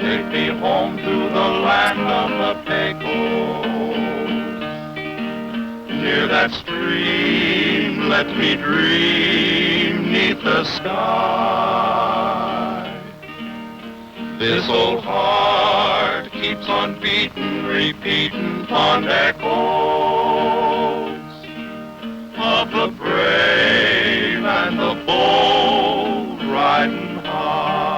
Take me home to the land of the Pecos. Near that stream, let me dream 'neath the sky. This old heart keeps on beating, repeating fond echoes of the brave and the bold riding high.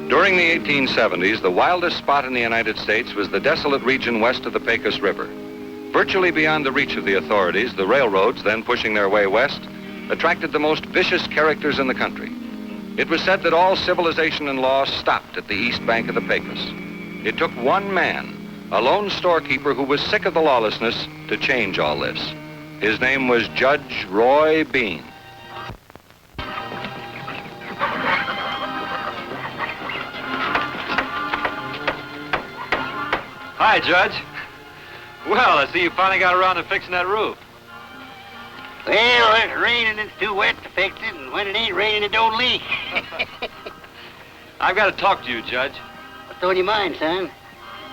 During the 1870s, the wildest spot in the United States was the desolate region west of the Pecos River. Virtually beyond the reach of the authorities, the railroads, then pushing their way west, attracted the most vicious characters in the country. It was said that all civilization and law stopped at the east bank of the Pecos. It took one man, a lone storekeeper who was sick of the lawlessness, to change all this. His name was Judge Roy Bean. Hi, Judge. Well, I see you finally got around to fixing that roof. Well, when it's raining, it's too wet to fix it, and when it ain't raining, it don't leak. I've got to talk to you, Judge. What's on your mind, son?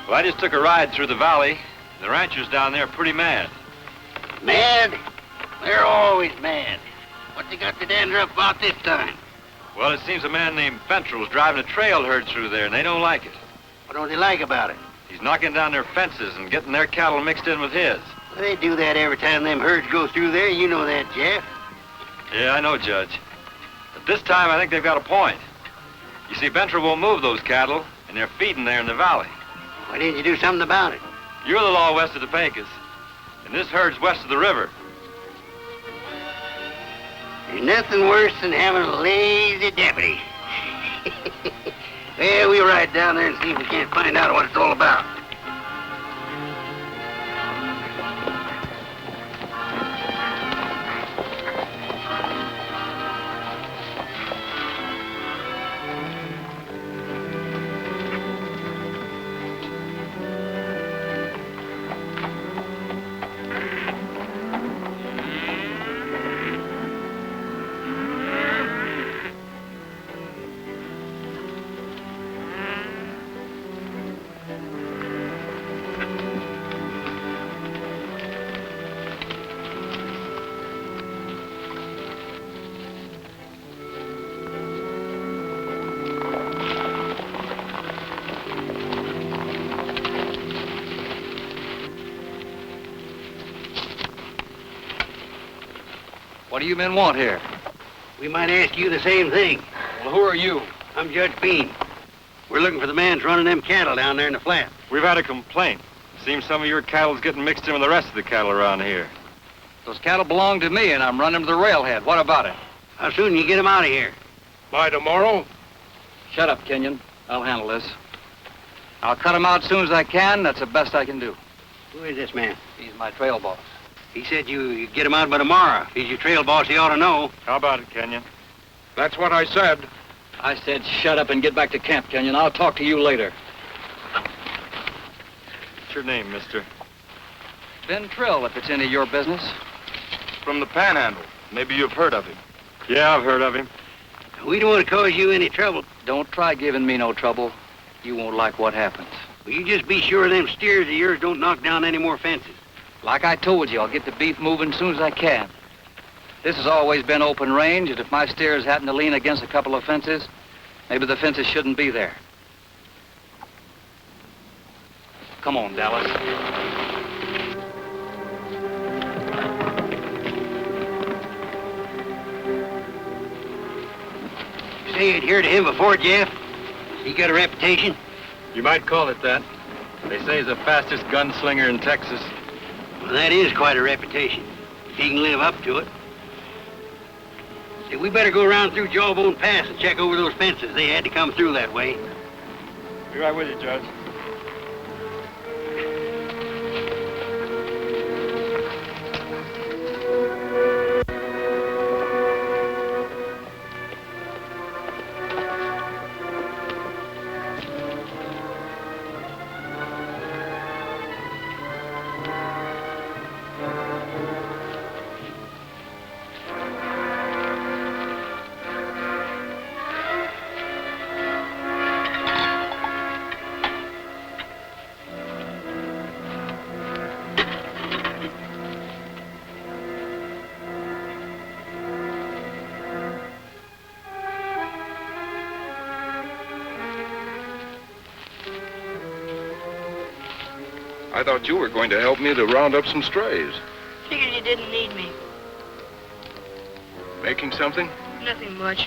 Well, I just took a ride through the valley. The ranchers down there are pretty mad. Mad? They're always mad. What they got to dander up about this time? Well, it seems a man named Ventral's driving a trail herd through there, and they don't like it. What don't they like about it? He's knocking down their fences and getting their cattle mixed in with his. Well, they do that every time them herds go through there. You know that, Jeff. Yeah, I know, Judge. But this time, I think they've got a point. You see, Ventral won't move those cattle, and they're feeding there in the valley. Why didn't you do something about it? You're the law west of the Pecos, and this herd's west of the river. There's nothing worse than having a lazy deputy. Well, we'll ride down there and see if we can't find out what it's all about. What do you men want here? We might ask you the same thing. Well, who are you? I'm Judge Bean. We're looking for the man that's running them cattle down there in the flat. We've had a complaint. Seems some of your cattle's getting mixed in with the rest of the cattle around here. Those cattle belong to me, and I'm running to the railhead. What about it? How soon you get them out of here? By tomorrow? Shut up, Kenyon. I'll handle this. I'll cut them out as soon as I can. That's the best I can do. Who is this man? He's my trail boss. He said you'd get him out by tomorrow. If he's your trail boss, he ought to know. How about it, Kenyon? That's what I said. I said shut up and get back to camp, Kenyon. I'll talk to you later. What's your name, mister? Ben Trill, if it's any of your business. From the Panhandle. Maybe you've heard of him. Yeah, I've heard of him. We don't want to cause you any trouble. Don't try giving me no trouble. You won't like what happens. Well, you just be sure them steers of yours don't knock down any more fences. Like I told you, I'll get the beef moving as soon as I can. This has always been open range, and if my steers happen to lean against a couple of fences, maybe the fences shouldn't be there. Come on, Dallas. Say you'd heard of him before, Jeff? He got a reputation? You might call it that. They say he's the fastest gunslinger in Texas. Well, that is quite a reputation. If he can live up to it. Say, we better go around through Jawbone Pass and check over those fences. They had to come through that way. Be right with you, Judge. I thought you were going to help me to round up some strays. Figured you didn't need me. Making something? Nothing much.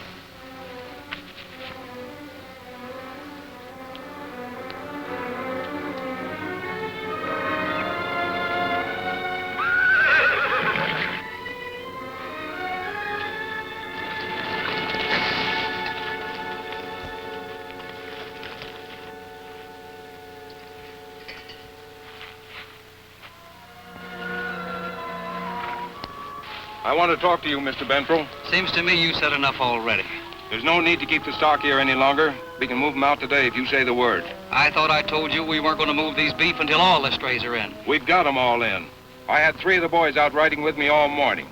I want to talk to you, Mr. Bentrell. Seems to me you said enough already. There's no need to keep the stock here any longer. We can move them out today if you say the word. I thought I told you we weren't going to move these beef until all the strays are in. We've got them all in. I had 3 of the boys out riding with me all morning.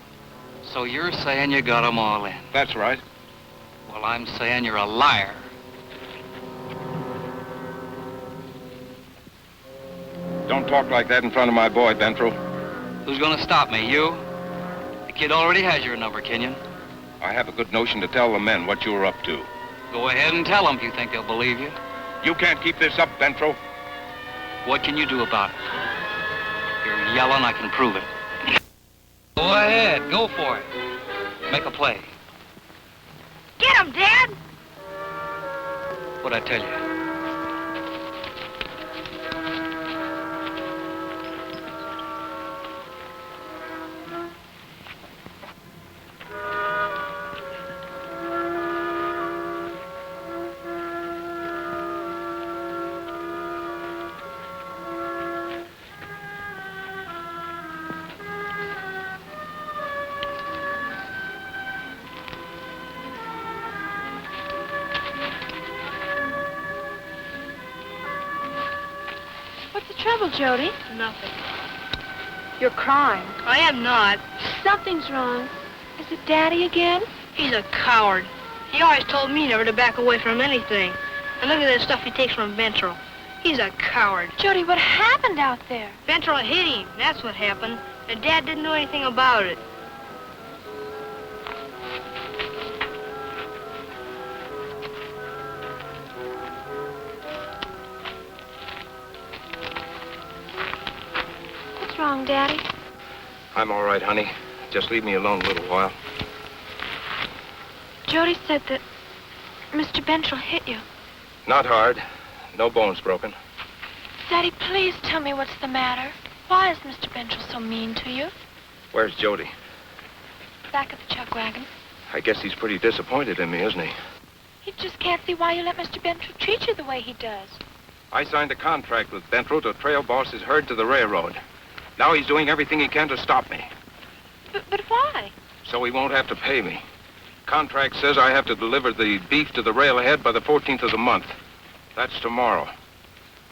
So you're saying you got them all in? That's right. Well, I'm saying you're a liar. Don't talk like that in front of my boy, Bentrell. Who's going to stop me, you? The kid already has your number, Kenyon. I have a good notion to tell the men what you were up to. Go ahead and tell them if you think they'll believe you. You can't keep this up, Bentrell. What can you do about it? You're yelling, I can prove it. Go ahead, go for it. Make a play. Get him, Dad! What'd I tell you? Trouble, Jody? Nothing. You're crying. I am not. Something's wrong. Is it Daddy again? He's a coward. He always told me never to back away from anything. And look at the stuff he takes from Bentrell. He's a coward. Jody, what happened out there? Bentrell hit him. That's what happened. And Dad didn't know anything about it. What's wrong, Daddy? I'm all right, honey. Just leave me alone a little while. Jody said that Mr. Bentrell hit you. Not hard. No bones broken. Daddy, please tell me what's the matter. Why is Mr. Bentrell so mean to you? Where's Jody? Back at the chuck wagon. I guess he's pretty disappointed in me, isn't he? He just can't see why you let Mr. Bentrell treat you the way he does. I signed a contract with Bentrell to trail boss his herd to the railroad. Now he's doing everything he can to stop me. But why? So he won't have to pay me. Contract says I have to deliver the beef to the railhead by the 14th of the month. That's tomorrow.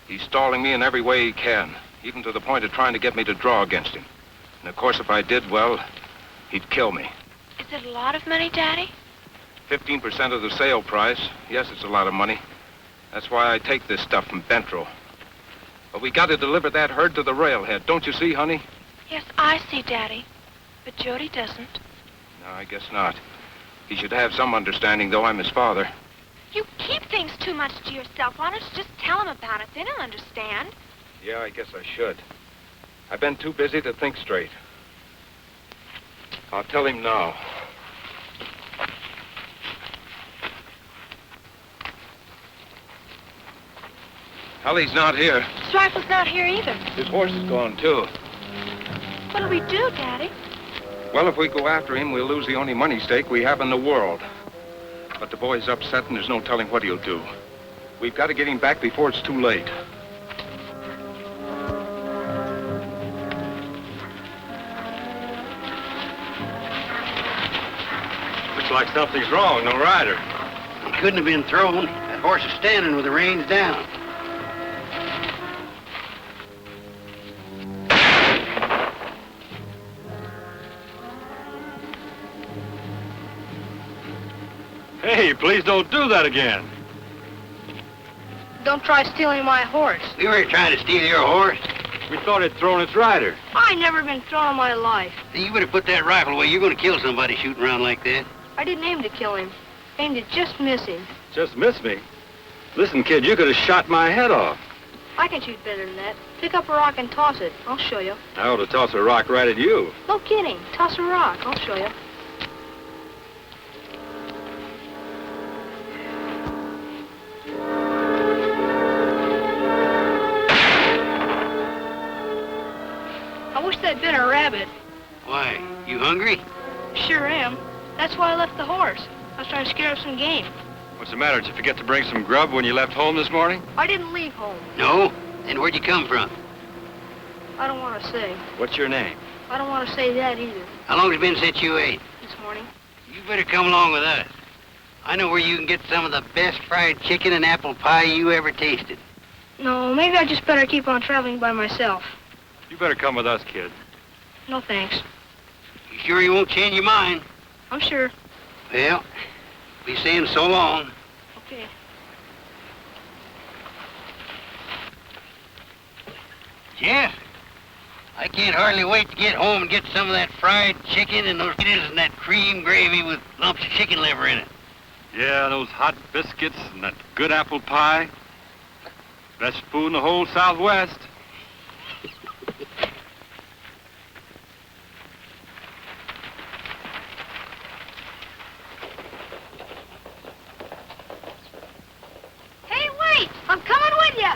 He's stalling me in every way he can, even to the point of trying to get me to draw against him. And of course, if I did, well, he'd kill me. Is it a lot of money, Daddy? 15% of the sale price. Yes, it's a lot of money. That's why I take this stuff from Bentrell. But we got to deliver that herd to the railhead. Don't you see, honey? Yes, I see, Daddy. But Jody doesn't. No, I guess not. He should have some understanding, though I'm his father. You keep things too much to yourself. Why don't you just tell them about it? They don't understand. Yeah, I guess I should. I've been too busy to think straight. I'll tell him now. Hallie's not here. His rifle's not here either. His horse is gone, too. What'll we do, Daddy? Well, if we go after him, we'll lose the only money stake we have in the world. But the boy's upset, and there's no telling what he'll do. We've got to get him back before it's too late. Looks like something's wrong. No rider. He couldn't have been thrown. That horse is standing with the reins down. Hey, please don't do that again. Don't try stealing my horse. We were trying to steal your horse. We thought it'd thrown its rider. I never been thrown in my life. You better put that rifle away. You're going to kill somebody shooting around like that. I didn't aim to kill him. Aimed to just miss him. Just missed me. Listen, kid, you could have shot my head off. I can shoot better than that. Pick up a rock and toss it. I'll show you. I ought to toss a rock right at you. No kidding. Toss a rock. I'll show you. I wish there'd been a rabbit. Why, you hungry? Sure am. That's why I left the horse. I was trying to scare up some game. What's the matter? Did you forget to bring some grub when you left home this morning? I didn't leave home. No? Then where'd you come from? I don't want to say. What's your name? I don't want to say that either. How long has it been since you ate? This morning. You better come along with us. I know where you can get some of the best fried chicken and apple pie you ever tasted. No, maybe I just better keep on traveling by myself. You better come with us, kid. No thanks. You sure you won't change your mind? I'm sure. Well, be saying so long. Okay. Jeff, I can't hardly wait to get home and get some of that fried chicken and those potatoes and that cream gravy with lumps of chicken liver in it. Yeah, those hot biscuits and that good apple pie. Best food in the whole Southwest. Hey, wait! I'm coming with you!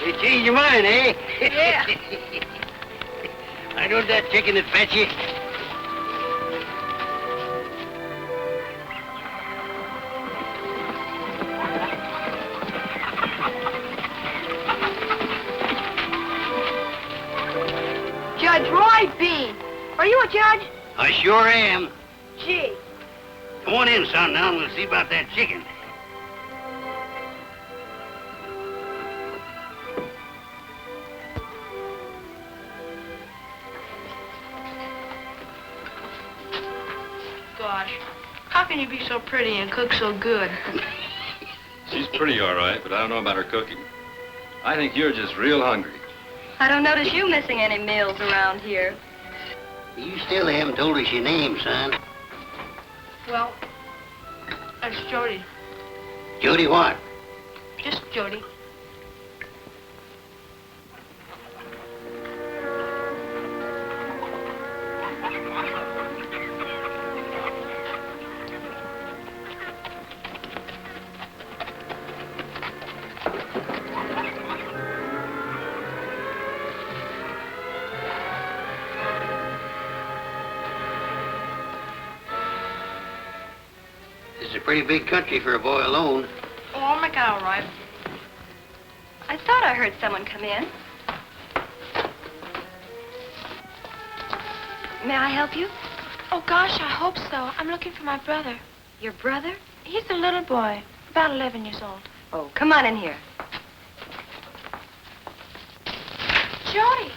You changed your mind, eh? Yeah. I know that chicken that fetch you. Judge Roy Bean. Are you a judge? I sure am. Gee. Come on in, son, now, and we'll see about that chicken. Gosh. How can you be so pretty and cook so good? She's pretty all right, but I don't know about her cooking. I think you're just real hungry. I don't notice you missing any meals around here. You still haven't told us your name, son. Well, that's Jody. Jody what? Just Jody. This is a pretty big country for a boy alone. Oh, I'll make it all right. I thought I heard someone come in. May I help you? Oh, gosh, I hope so. I'm looking for my brother. Your brother? He's a little boy, about 11 years old. Oh, come on in here. Jody,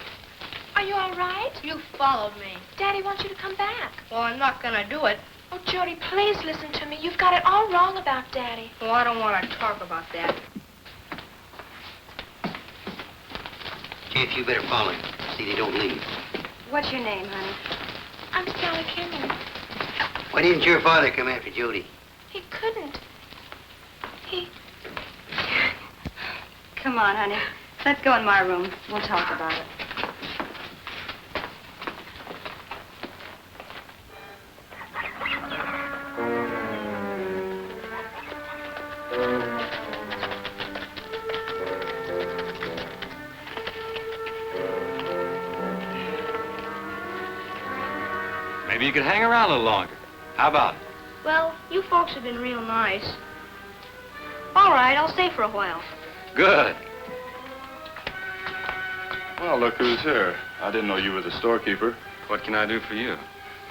are you all right? You followed me. Daddy wants you to come back. Well, I'm not gonna do it. Oh, Jody, please listen to me. You've got it all wrong about Daddy. Well, I don't want to talk about that. Jeff, you better follow him. See they don't leave. What's your name, honey? I'm Sally Kenyon. Why didn't your father come after Jody? He couldn't. He... Come on, honey. Let's go in my room. We'll talk about it. Maybe you could hang around a little longer. How about it? Well, you folks have been real nice. All right, I'll stay for a while. Good. Well, look who's here. I didn't know you were the storekeeper. What can I do for you?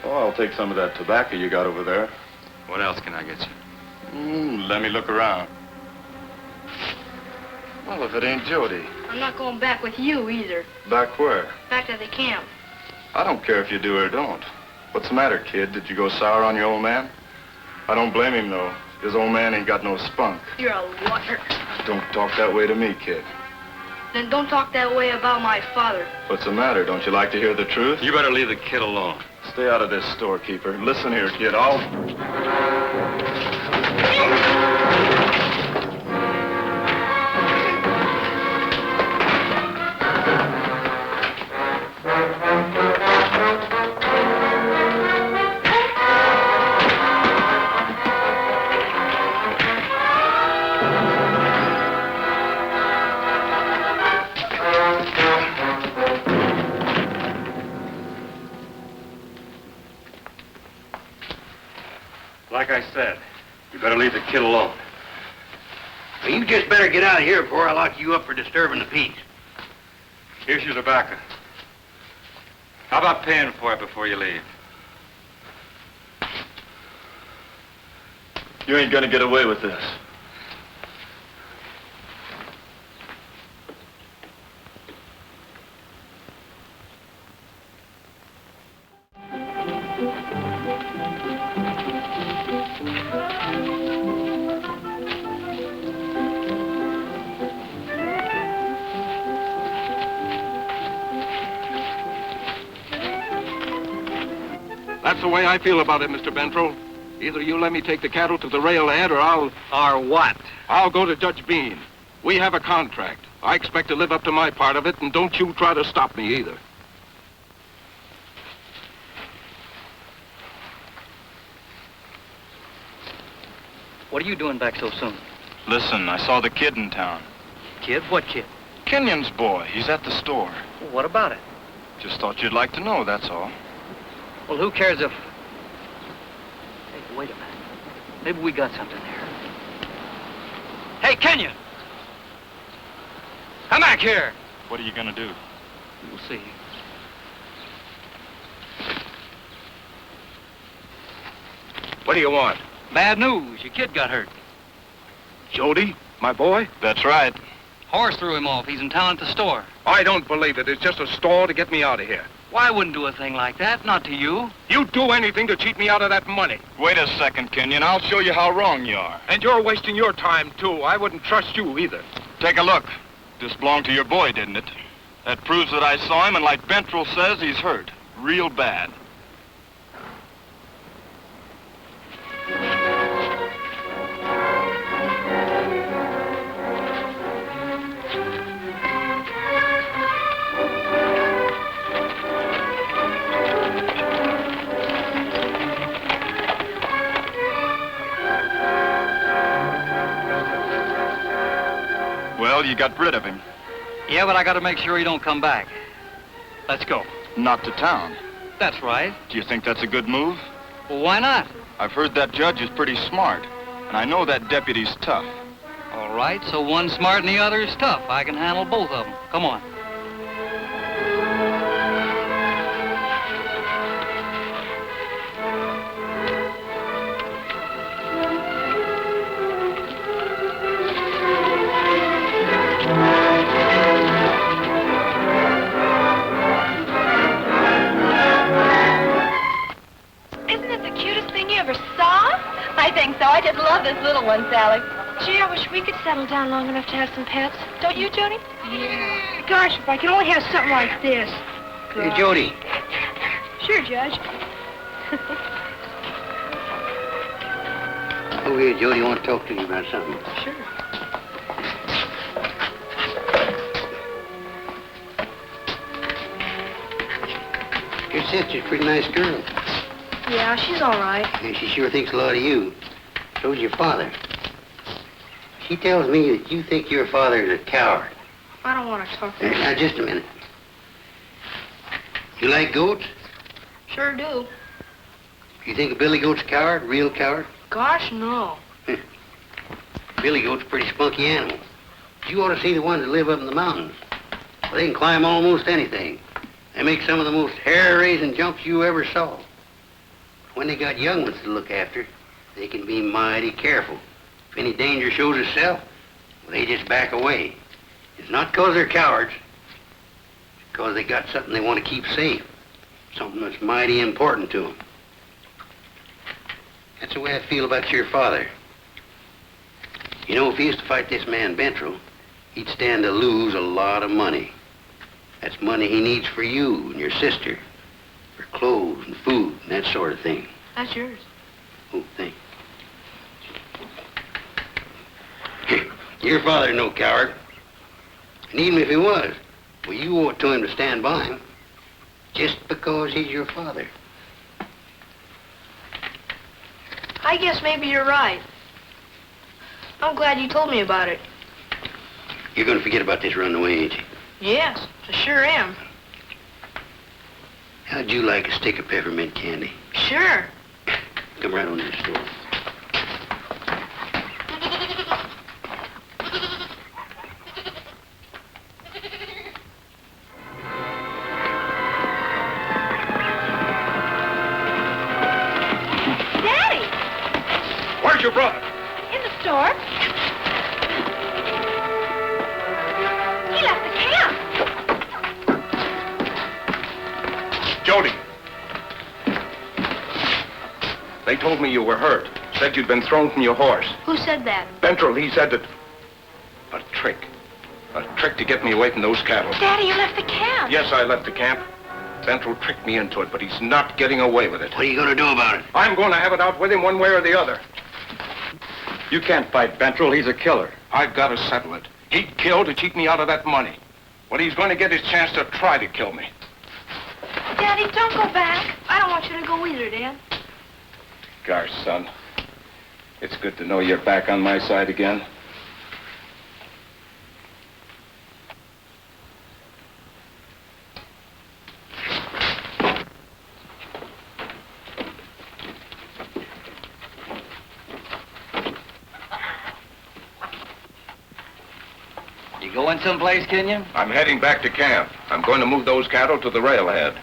Oh, I'll take some of that tobacco you got over there. What else can I get you? Let me look around. Well, if it ain't Jody. I'm not going back with you either. Back where? Back to the camp. I don't care if you do or don't. What's the matter, kid? Did you go sour on your old man? I don't blame him, though. His old man ain't got no spunk. You're a liar. Don't talk that way to me, kid. Then don't talk that way about my father. What's the matter? Don't you like to hear the truth? You better leave the kid alone. Stay out of this, storekeeper. Listen here, kid. I'll... Like I said, you better leave the kid alone. Well, you just better get out of here before I lock you up for disturbing the peace. Here's your tobacco. How about paying for it before you leave? You ain't gonna get away with this. That's the way I feel about it, Mr. Bentrell. Either you let me take the cattle to the railhead or I'll... Or what? I'll go to Judge Bean. We have a contract. I expect to live up to my part of it, and don't you try to stop me either. What are you doing back so soon? Listen, I saw the kid in town. Kid? What kid? Kenyon's boy. He's at the store. Well, what about it? Just thought you'd like to know, that's all. Well, who cares if... Hey, wait a minute. Maybe we got something there. Hey, Kenyon! Come back here! What are you gonna do? We'll see. What do you want? Bad news. Your kid got hurt. Jody? My boy? That's right. Horse threw him off. He's in town at the store. I don't believe it. It's just a stall to get me out of here. Why wouldn't do a thing like that? Not to you. You'd do anything to cheat me out of that money. Wait a second, Kenyon. I'll show you how wrong you are. And you're wasting your time, too. I wouldn't trust you either. Take a look. This belonged to your boy, didn't it? That proves that I saw him, and like Bentrell says, he's hurt. Real bad. Well, you got rid of him. Yeah, but I gotta make sure he don't come back. Let's go. Not to town. That's right. Do you think that's a good move? Well, why not? I've heard that judge is pretty smart, and I know that deputy's tough. All right, so one's smart and the other is tough. I can handle both of them. Come on. So I just love this little one, Sally. Gee, I wish we could settle down long enough to have some pets. Don't you, Jody? Yeah. Gosh, if I could only have something like this. Hey, Jody. Sure, Judge. Over here, Jody. I want to talk to you about something. Sure. Your sister's a pretty nice girl. Yeah, she's all right. And she sure thinks a lot of you. So's your father. She tells me that you think your father is a coward. I don't want to talk to her. Now, just a minute. You like goats? Sure do. You think a billy goat's a coward, real coward? Gosh, no. Billy goat's a pretty spunky animal. You ought to see the ones that live up in the mountains. Well, they can climb almost anything. They make some of the most hair-raising jumps you ever saw. When they got young ones to look after, they can be mighty careful. If any danger shows itself, well, they just back away. It's not because they're cowards. It's because they got something they want to keep safe. Something that's mighty important to them. That's the way I feel about your father. You know, if he used to fight this man Bentral, he'd stand to lose a lot of money. That's money he needs for you and your sister, for clothes and food and that sort of thing. That's yours. Oh, thanks. Your father's no coward. And even if he was, well, you owe it to him to stand by him, just because he's your father. I guess maybe you're right. I'm glad you told me about it. You're gonna forget about this runaway, ain't you? Yes, I sure am. How'd you like a stick of peppermint candy? Sure. Come right on to the store. Daddy! Where's your brother? In the store. He left the camp. Jody. They told me you were hurt. Said you'd been thrown from your horse. Who said that? Bentral, he said that... A trick. A trick to get me away from those cattle. Daddy, you left the camp. Yes, I left the camp. Bentral tricked me into it, but he's not getting away with it. What are you gonna do about it? I'm going to have it out with him one way or the other. You can't fight Bentral. He's a killer. I've got to settle it. He'd kill to cheat me out of that money. But he's going to get his chance to try to kill me. Daddy, don't go back. I don't want you to go either, Dad. Gosh, son. It's good to know you're back on my side again. You going someplace, Kenyon? I'm heading back to camp. I'm going to move those cattle to the railhead.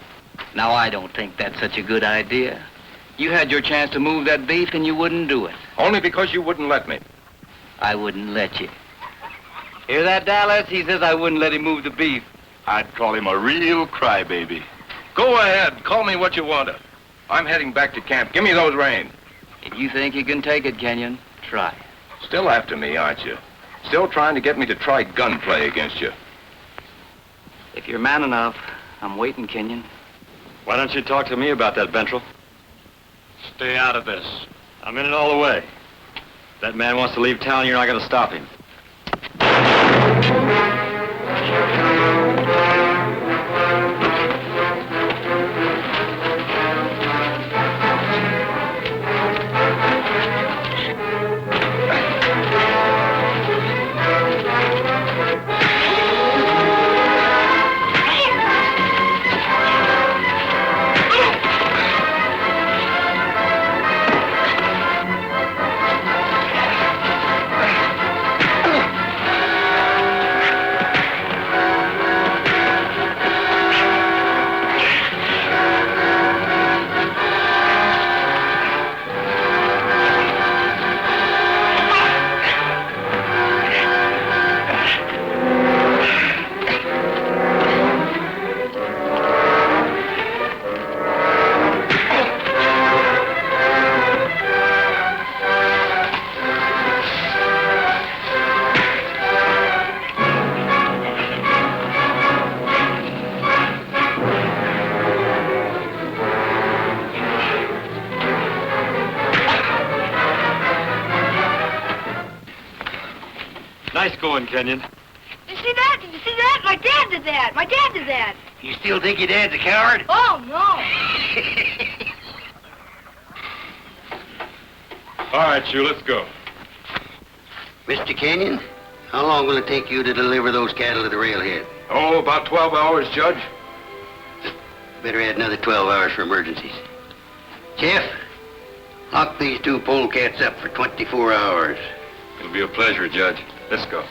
Now, I don't think that's such a good idea. You had your chance to move that beef and you wouldn't do it. Only because you wouldn't let me. I wouldn't let you. Hear that, Dallas? He says I wouldn't let him move the beef. I'd call him a real crybaby. Go ahead. Call me what you want to. I'm heading back to camp. Give me those reins. If you think you can take it, Kenyon, try. Still after me, aren't you? Still trying to get me to try gunplay against you. If you're man enough, I'm waiting, Kenyon. Why don't you talk to me about that, Bentral? Stay out of this. I'm in it all the way. If that man wants to leave town, you're not going to stop him. Nice going, Kenyon. You see that? Did you see that? My dad did that. My dad did that. You still think your dad's a coward? Oh, no. All right, you, let's go. Mr. Kenyon, how long will it take you to deliver those cattle to the railhead? Oh, about 12 hours, Judge. Better add another 12 hours for emergencies. Jeff, lock these two polecats up for 24 hours. It'll be a pleasure, Judge. Let's go.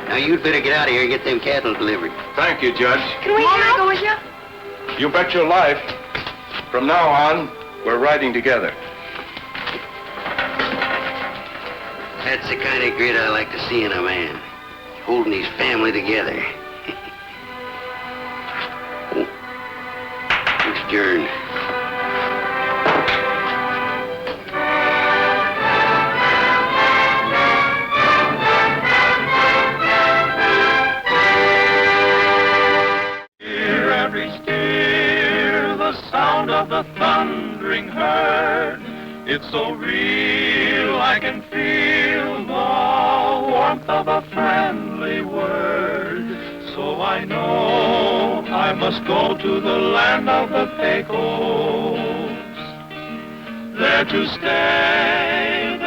Now, you'd better get out of here and get them cattle delivered. Thank you, Judge. Can we help? Go with you? You bet your life. From now on, we're riding together. That's the kind of grit I like to see in a man. Holding his family together. Oh, let's adjourn. of the thundering herd. It's so real I can feel the warmth of a friendly word. So I know I must go to the land of the Pecos, there to stay